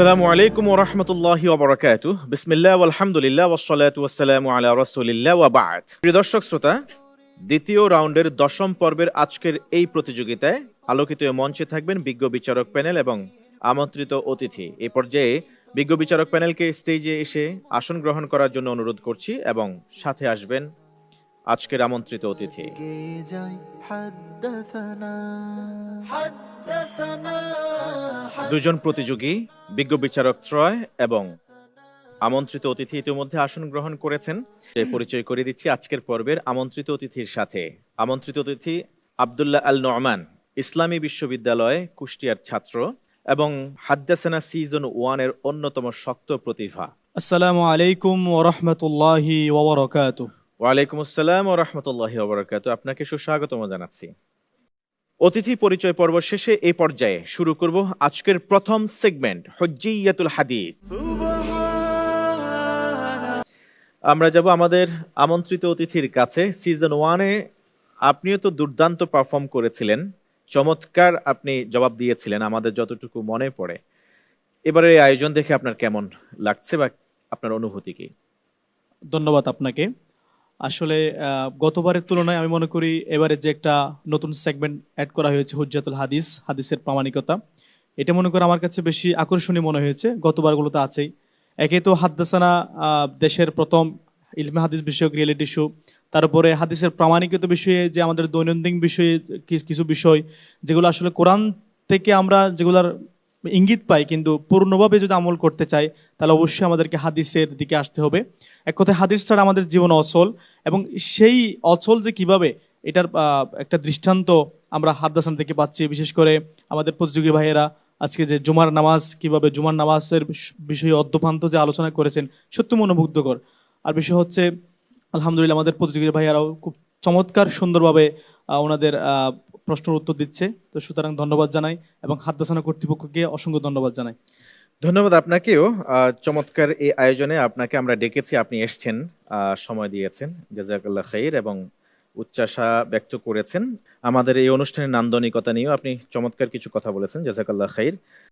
আসসালামু আলাইকুম ওয়া রাহমাতুল্লাহি ওয়া বারাকাতুহু। বিসমিল্লাহ ওয়াল হামদুলিল্লাহ ওয়াস সালাতু ওয়াস সালামু আলা রাসূলিল্লাহ ওয়া বা'দ। প্রিয় দর্শক শ্রোতা, দ্বিতীয় রাউন্ডের দশম পর্বের আজকের এই প্রতিযোগিতায় আলোকিত মঞ্চে থাকবেন বিজ্ঞ বিচারক প্যানেল এবং আমন্ত্রিত অতিথি। এই পর্যায়ে বিজ্ঞ বিচারক প্যানেলকে স্টেজে এসে আসন গ্রহণ করার জন্য অনুরোধ করছি এবং সাথে আসবেন আজকের আমন্ত্রিত অতিথি। দুজন প্রতিযোগী বিজ্ঞ বিচারক ত্রয় এবং আমন্ত্রিত অতিথি ইতিমধ্যে আসন গ্রহণ করেছেন। পরিচয় করে দিচ্ছি আজকের পর্বের আমন্ত্রিত অতিথির সাথে। আমন্ত্রিত অতিথি আব্দুল্লাহ আল নোমান, ইসলামী বিশ্ববিদ্যালয় কুষ্টিয়ার ছাত্র এবং হাদ্দাসানা সিজন 1 এর অন্যতম শক্ত প্রতিভা। আসসালামু আলাইকুম ওয়া রাহমাতুল্লাহি ওয়া বারাকাতুহু। ওয়ালাইকুম আসসালাম ওয়া রাহমাতুল্লাহি ওয়া বারাকাতুহু। আপনাকে সুস্বাগতম জানাচ্ছি। অতিথি পরিচয় পর্ব শেষে এই পর্যায়ে শুরু করব আজকের প্রথম সেগমেন্ট, হুজ্জিয়াতুল হাদিস। আমরা যাব আমাদের আমন্ত্রিত অতিথির কাছে। সিজন 1-এ আপনিও তো দুর্দান্ত পারফর্ম করেছিলেন, চমৎকার আপনি জবাব দিয়েছিলেন আমাদের যতটুকু মনে পড়ে। এবারে এই আয়োজন দেখে আপনার কেমন লাগছে বা আপনার অনুভূতি কি? ধন্যবাদ আপনাকে। আসলে গতবারের তুলনায় আমি মনে করি এবারে যে একটা নতুন সেগমেন্ট অ্যাড করা হয়েছে হুজ্জাতুল হাদিস, হাদিসের প্রামাণিকতা, এটা মনে করি আমার কাছে বেশি আকর্ষণীয় মনে হয়েছে। গতবারগুলো তো আছেই। একে তো হাদ্দাসানা দেশের প্রথম ইলমে হাদিস বিষয়ক রিয়েলিটি শো, তারপরে হাদিসের প্রামাণিকতা বিষয়ে যে আমাদের দৈনন্দিন বিষয়ে কিছু বিষয় যেগুলো আসলে কোরআন থেকে আমরা যেগুলার ইঙ্গিত পাই, কিন্তু পূর্ণভাবে যদি আমল করতে চাই তাহলে অবশ্যই আমাদেরকে হাদিসের দিকে আসতে হবে। এক কথায় হাদিস ছাড়া আমাদের জীবন অচল, এবং সেই অচল যে কিভাবে এটার একটা দৃষ্টান্ত আমরা হাদ্দাসান থেকে পাচ্ছি। বিশেষ করে আমাদের প্রতিযোগী ভাইয়েরা আজকে যে জুমার নামাজ, কিভাবে জুমার নামাজের বিষয়ে অদ্যপান্ত যে আলোচনা করেছেন, সত্যি মনোমুগ্ধকর। আর বিষয় হচ্ছে আলহামদুলিল্লাহ আমাদের প্রতিযোগী ভাইয়ারাও খুব চমৎকার সুন্দরভাবে ওনাদের প্রশ্নের উত্তর দিচ্ছে। তো সুতরাং ধন্যবাদ জানাই এবং হাদ্দাসানা কর্তৃপক্ষকে অসংখ্য ধন্যবাদ জানাই। ধন্যবাদ আপনাকেও। চমৎকার এই আয়োজনে আপনাকে আমরা ডেকেছি, আপনি এসছেন, সময় দিয়েছেন, জাযাকাল্লাহ খাইর, এবং উচ্চাশা ব্যক্ত করেছেন। আমাদের এই অনুষ্ঠানের নান্দনিকতা নিয়েও আপনি চমৎকার কিছু কথা বলেছেন, জাযাকাল্লাহ খাইর।